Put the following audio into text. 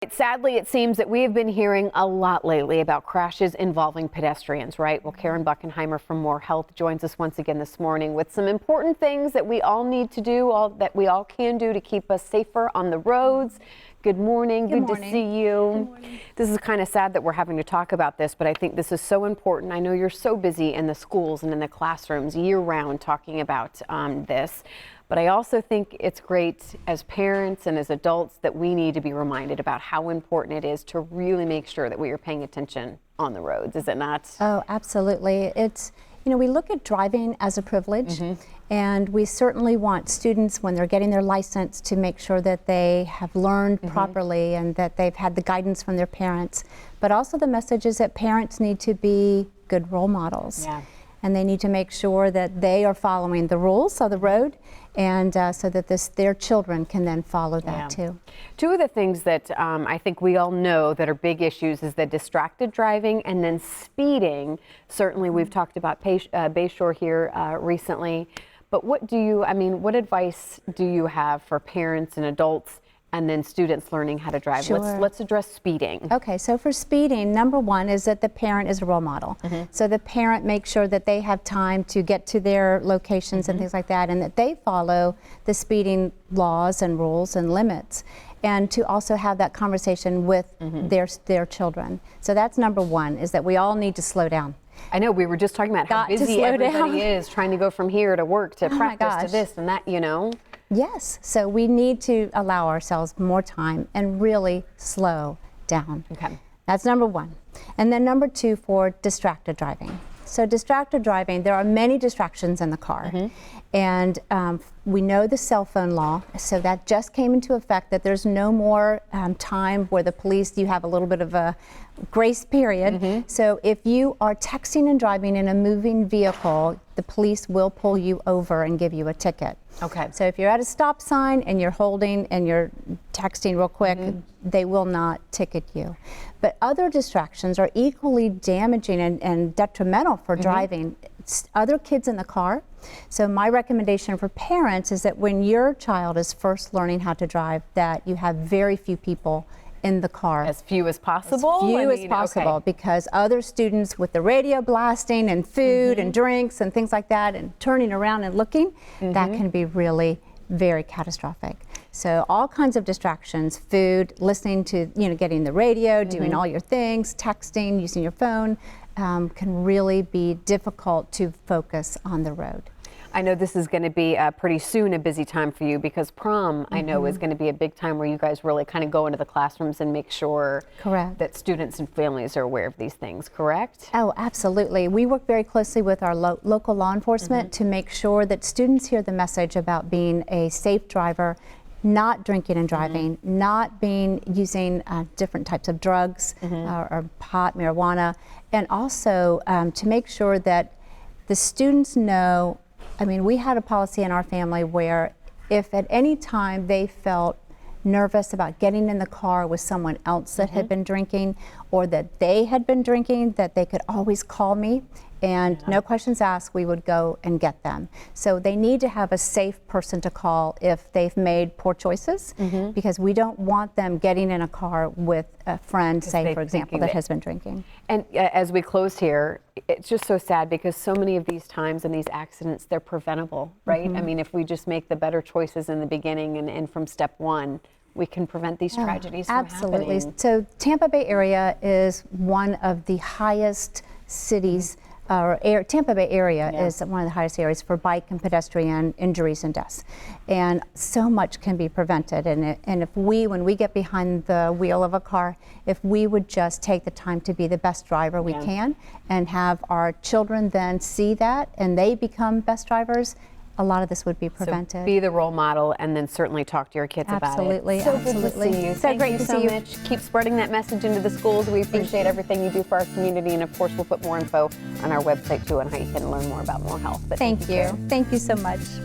right, sadly, it seems that we have been hearing a lot lately about crashes involving pedestrians, right? Well, Karen Buckenheimer from More Health joins us once again this morning with some important things that we all need to do, that we all can do to keep us safer on the roads. Good morning. Good to see you. Good morning. This is kind of sad that we're having to talk about this, but I think this is so important. I know you're so busy in the schools and in the classrooms year-round talking about this. But I also think it's great as parents and as adults that we need to be reminded about how important it is to really make sure that we are paying attention on the roads, is it not? Oh, absolutely. It's, we look at driving as a privilege, and we certainly want students when they're getting their license to make sure that they have learned properly and that they've had the guidance from their parents. But also the message is that parents need to be good role models. Yeah. And they need to make sure that they are following the rules of the road, and so that their children can then follow that too. Two of the things that I think we all know that are big issues is the distracted driving and then speeding. Certainly we've talked about Bayshore here recently, but what advice do you have for parents and adults and then students learning how to drive? Sure. Let's address speeding. Okay, so for speeding, number one is that the parent is a role model. So the parent makes sure that they have time to get to their locations and things like that, and that they follow the speeding laws and rules and limits, and to also have that conversation with their children. So that's number one, is that we all need to slow down. I know, we were just talking about how busy everybody is trying to go from here to work to practice to this and that, Yes, so we need to allow ourselves more time and really slow down. Okay. That's number one. And then number two for distracted driving. So distracted driving, there are many distractions in the car. And we know the cell phone law, so that just came into effect, that there's no more time where the police, you have a little bit of a grace period. So if you are texting and driving in a moving vehicle, the police will pull you over and give you a ticket. Okay. So if you're at a stop sign and you're holding and you're texting real quick, they will not ticket you. But other distractions are equally damaging and detrimental for driving. It's other kids in the car. So my recommendation for parents is that when your child is first learning how to drive, that you have very few people in the car. As few as possible? As few as possible, because other students with the radio blasting and food and drinks and things like that and turning around and looking, that can be really very catastrophic. So all kinds of distractions, food, listening to, getting the radio, doing all your things, texting, using your phone, can really be difficult to focus on the road. I know this is going to be pretty soon a busy time for you, because prom, I know, is going to be a big time where you guys really kind of go into the classrooms and make sure that students and families are aware of these things, correct? Oh, absolutely. We work very closely with our local law enforcement to make sure that students hear the message about being a safe driver, not drinking and driving, not using different types of drugs or pot, marijuana, and also to make sure that the students know. We had a policy in our family where if at any time they felt nervous about getting in the car with someone else that had been drinking, or that they had been drinking, that they could always call me, and no questions asked, we would go and get them. So they need to have a safe person to call if they've made poor choices, because we don't want them getting in a car with a friend, say, for example, that has been drinking. And as we close here, it's just so sad, because so many of these times and these accidents, they're preventable, right? If we just make the better choices in the beginning and from step one, we can prevent these tragedies from happening. So Tampa Bay area is one of the highest cities, Tampa Bay area is one of the highest areas for bike and pedestrian injuries and deaths. And so much can be prevented. And if when we get behind the wheel of a car, if we would just take the time to be the best driver we can, and have our children then see that and they become best drivers, a lot of this would be prevented. So be the role model, and then certainly talk to your kids about it. Absolutely. So good to see you. So great to see you. Much. Keep spreading that message into the schools. We appreciate everything you do for our community, and of course we'll put more info on our website too on how you can learn more about More Health. But Thank you. Thank you so much.